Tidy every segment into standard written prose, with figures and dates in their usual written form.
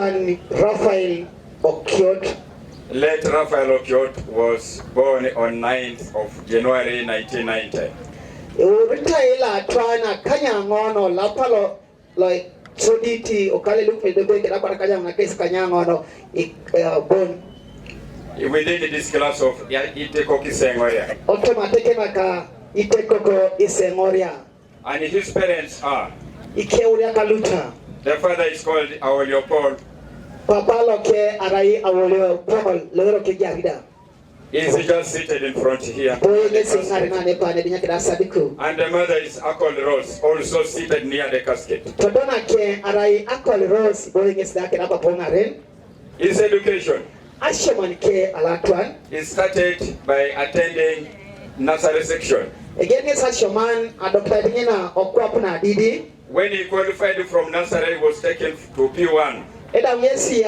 Latuan Raphael Okiot. Late Raphael Okiot was born on 9th of January 1990. Uritaila Tuana Kanyangono Lapalo like Soditi Okale look at the bank at Apakayam case Kanyangono born within this class of Iteko Kisengoria. Automatic Iteko Isengoria. And his parents are Ikeuria Kaluta. The father is called Awolio Paul. Papa Loke Arai Awolio Paul Loroke Jarida. He is just seated in front here. And the mother is Akol Rose, also seated near the casket. His education. He started by attending nursery section. When he qualified from nursery, he was taken to P1. When he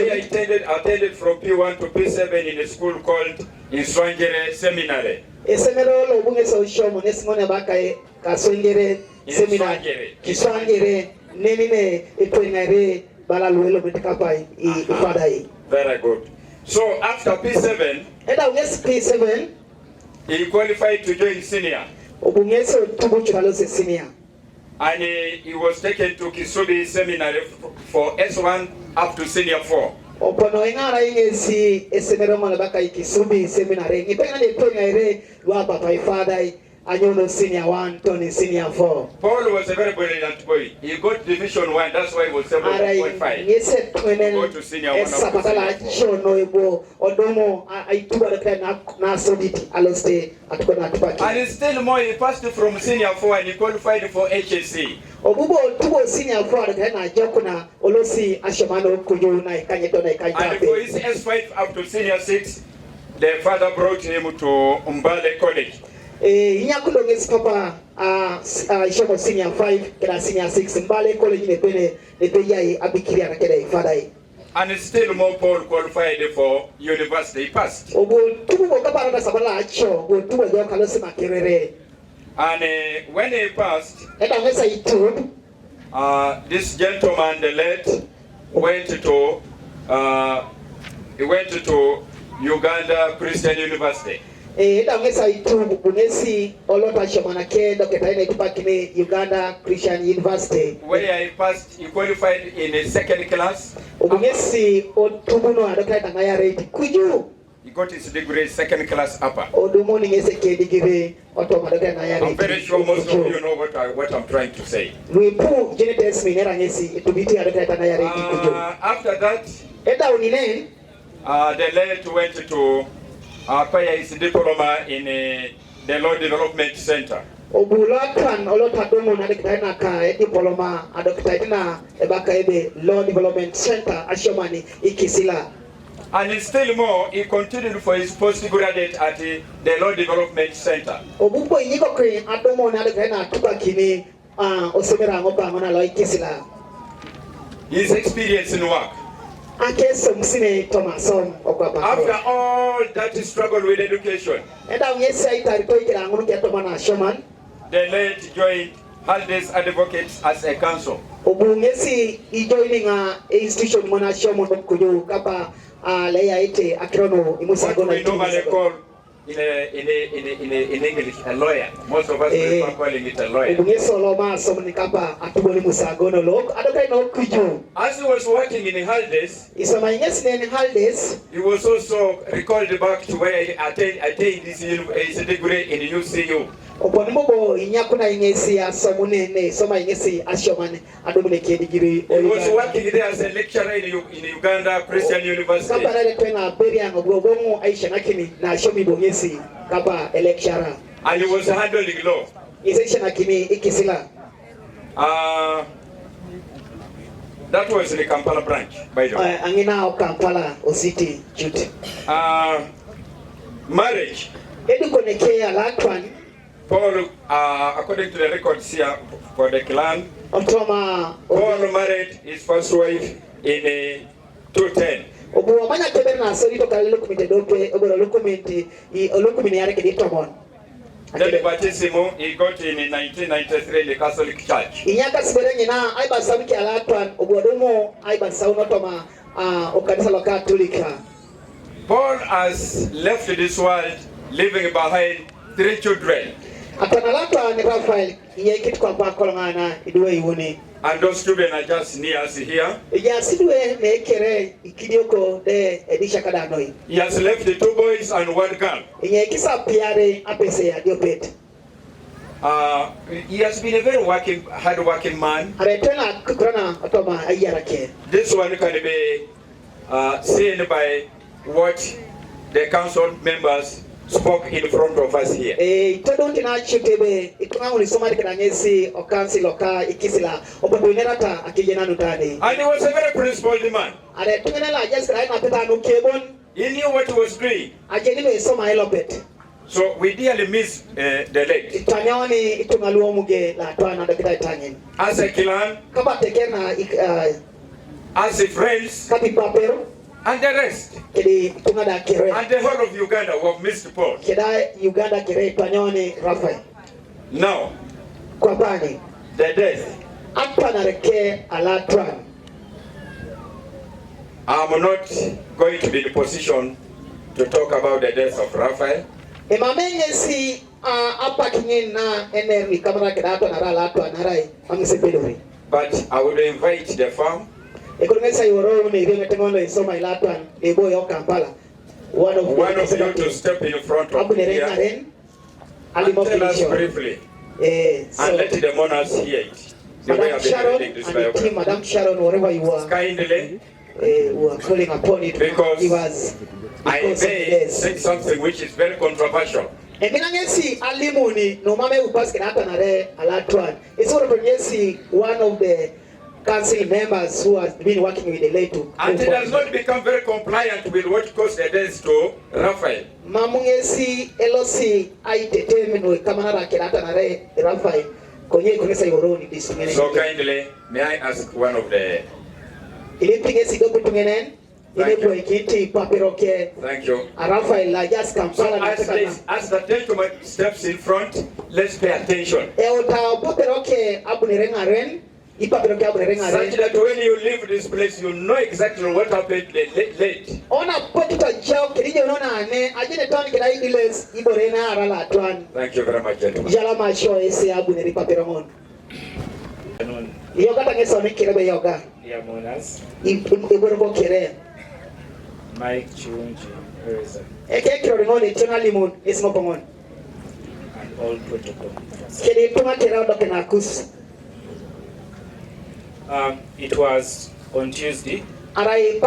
attended from P1 to P7 in a school called Inswangere Seminary. Very good. So after P7, he qualified to join senior. And he was taken to Kisubi Seminary for S1 up to senior 4. Senior 1, Tony senior 4. Paul was a very brilliant boy. He got division 1, that's why he was 7.5. Go to senior 1 up to senior 4. And still more, he passed from senior 4 and he qualified for HSC. And for his S5 up to senior 6, the father brought him to Umbale College. Papa senior 5 senior 6 Mbale College and still more Paul qualified for university. He passed. And when he passed, this gentleman, the late, went to Uganda Christian University. Uganda Christian University. Where he passed, he qualified in a second class. He got his degree second class upper. I'm very sure most of you know what I'm trying to say. After that, the late went to acquire his diploma in the Law Development Center. Law Development Center, and still more, he continued for his postgraduate at the Law Development Center. His experience in work. After all that struggle with education, the late joined Haldes Advocates as a council. What we normally call in English a lawyer. Most of us prefer calling it a lawyer. As he was working in Haldes, he was also recalled back to where he attained his degree in UCU. He was working there as a lecturer in Uganda Christian University. And he was handling law. That was in the Kampala branch, by the way. Marriage. Paul, according to the records here for the clan, Paul married his first wife in 2010. Then baptism he got in 1993 in the Catholic Church. Inyaka siberenye na aiba samiki alatwan obodomo aiba saunotoma okanisa la Katolika. Paul has left this world leaving behind 3 children. Atanalata ni Raphael yekit kwa bakolangana idwe iwuni. And those children are just near us here. Ya sidwe nekere ikidioko de edisha kadanoi. He has left the 2 boys and 1 girl. Yekisa piare apese ya diopet. He has been a very hard-working man. Aretena kukrana atoma ayarake. This one can be seen by what the council members spoke in front of us here. And he was a very principled man. He knew what he was doing. So we dearly miss the late. As a clan, as a friends, and the rest, and the whole of Uganda who have missed Paul. Now, the death. I'm not going to be in a position to talk about the death of Raphael. But I will invite the farm. One of you to step in front of me here and tell us briefly and let the mourners hear it. Madam Sharon, wherever you are, kindly, we are calling upon it because I may say something which is very controversial. One of the council members who has been working with the late and it has not become very compliant with what caused the death to Raphael. So kindly, may I ask one of the... Thank you. So as the gentleman steps in front, let's pay attention. Such that when you leave this place, you know exactly what happened late. Thank you very much, gentlemen. Mike Chunji, and all protocol. It was on Tuesday. I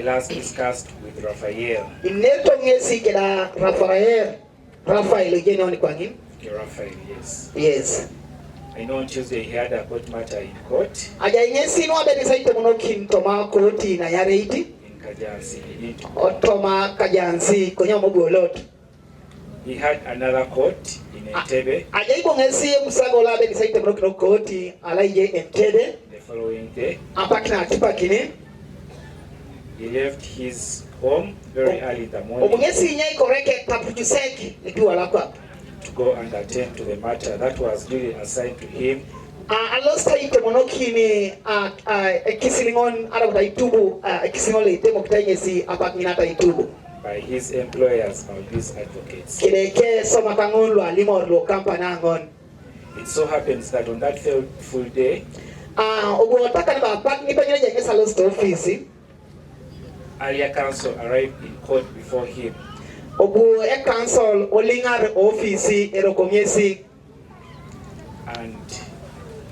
last discussed with Raphael. Raphael, yes. Yes. I know on Tuesday he had a court matter in court. In Kajansi. He had another court in Entebbe. The following day, he left his home very early in the morning to go and attend to the matter that was duly assigned to him by his employers, by his advocates. It so happens that on that full day, earlier counsel arrived in court before him. And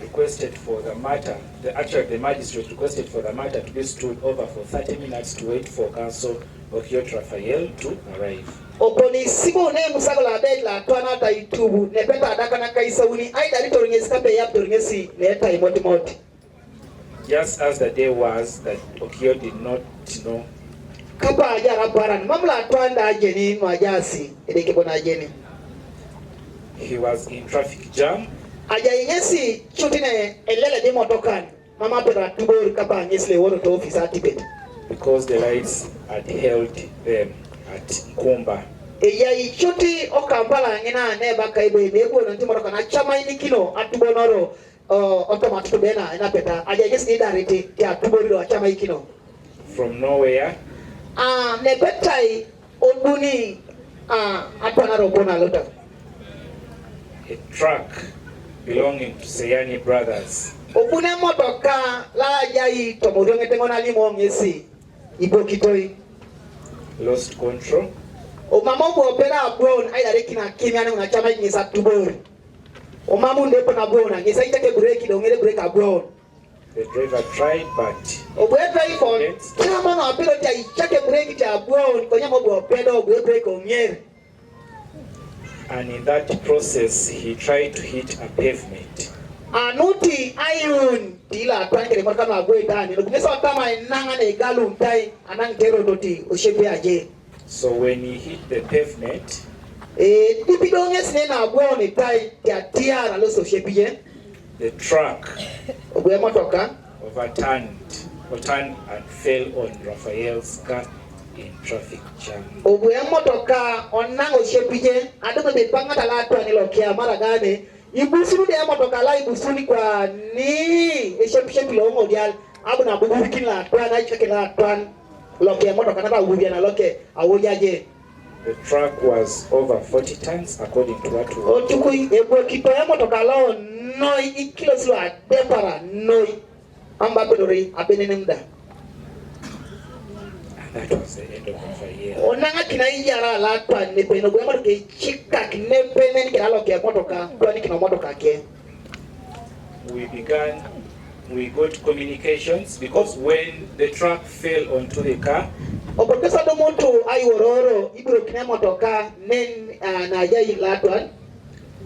requested for the matter, the magistrate requested for the matter to be stood over for 30 minutes to wait for counsel Okiot Raphael to arrive. Just as the day was that Okiot did not know, he was in traffic jam. Because the lights had held them at Kumba eya ichoti okampala ngina neba kaibe nebo nanti motoka na chama ini kino atubonoro automatic bena ina peta aja just need narrate ya tubonoro chama ikino from nowhere. Ne betai oduni atwana robona lota. A truck belonging to Sayani brothers. Obune motoka la jai tomodonge tengona limo ngesi ibokitoi Lost control. O mamobu opera brown aida rekina kimya na unachama ngesa tubori. O mamu ndepo na brown ngesa itake break dongere break a brown. The driver tried but obweta ifon kama na apelo cha itake break cha brown konya mobu opeda obwe break omyere. And in that process he tried to hit a pavement. Anuti ayun tila twangere kwa kama abweta ni ngesa kama nanga na igalu mtai anangero doti oshepe aje. So when he hit the pavement, the truck overturned and fell on Raphael's car in traffic jam. The truck was over 40 tons according to what we and that was the end of Raphael. We got communications because when the truck fell onto the car,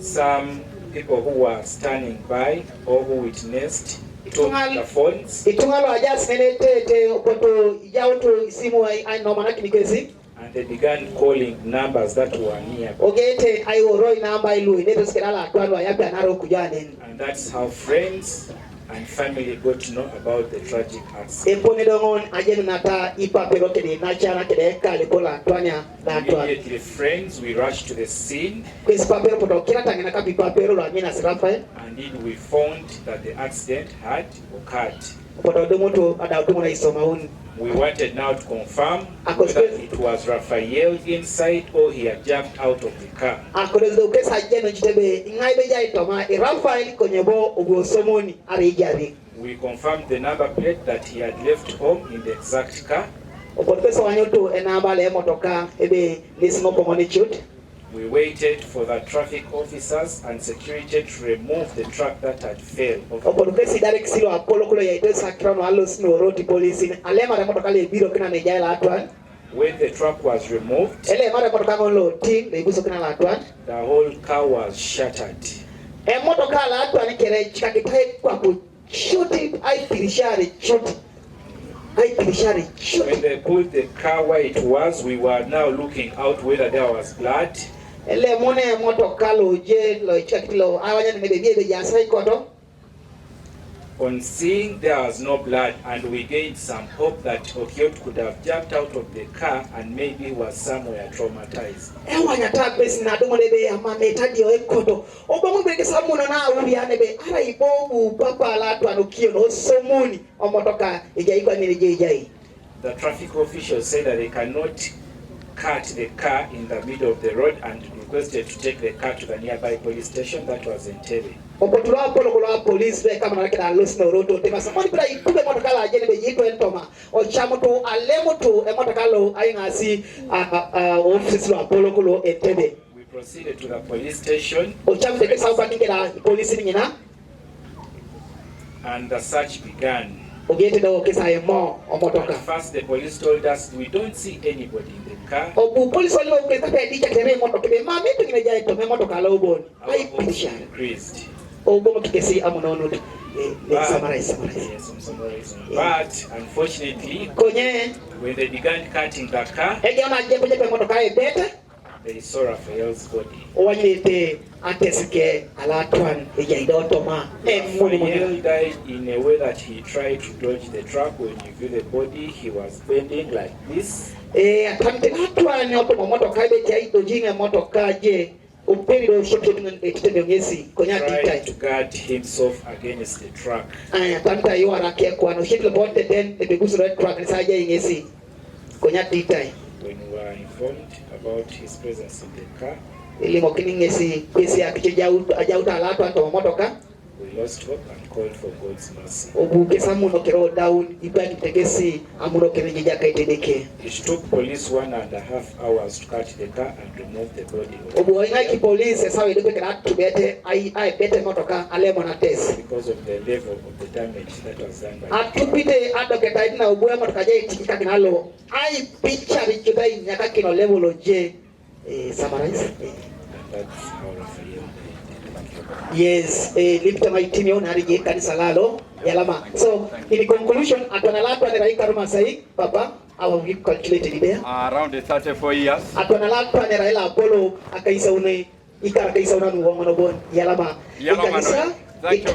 some people who were standing by or who witnessed took the phones and they began calling numbers that were near. And that's how friends and family got to know about the tragic accident. Immediately, friends, we rushed to the scene and we found that the accident had occurred. We wanted now to confirm whether it was Raphael inside or he had jumped out of the car. We confirmed the number plate that he had left home in the exact car. We waited for the traffic officers and security to remove the truck that had failed. When the truck was removed, the whole car was shattered. When they pulled the car where it was, we were now looking out whether there was blood. On seeing there was no blood, and we gained some hope that Okiot could have jumped out of the car and maybe was somewhere traumatized. The traffic officials said that they cannot cut the car in the middle of the road and requested to take the car to the nearby police station that was in Tebe. We proceeded to the police station and the search began. At first the police told us we don't see anybody in the car. Our hopes increased. But unfortunately, when they began cutting the car, they saw Raphael's body. Raphael died in a way that he tried to dodge the truck. When you view the body, he was bending like this. Atante atwa ni oto moto kaibe chai dojinga moto kaje upeni do shopshe tutende ngesi konya titai to guard himself against the truck. Atante yo arake kwa no shit about the den the bigusu red truck ni saja ngesi konya titai. When we were informed about his presence in the car, ili mokini ngesi kwesi akije ajauta alatu anto moto ka we lost hope and called for God's mercy. obuke samuno kero down ibani tegesi amuno kenyeja kaitedeke. It took police 1.5 hours to cut the car and remove the body. Obu inaki police sawa idoke kera tubete ai bete motoka alemo na test because of the level of the damage that was done by atupite adoke taina obu motoka je tikika kinalo ai picture bichutai nyaka kino level oje summarize. and that's how Raphael. Yes, lipta maitimi on harije kanisa lalo yalama. So in conclusion atwana latu ane karuma sai papa our we calculated there around 34 years. atwana latu ane raila Apollo akaisa une ikara kaisa una nuwa monobon yalama. Thank you.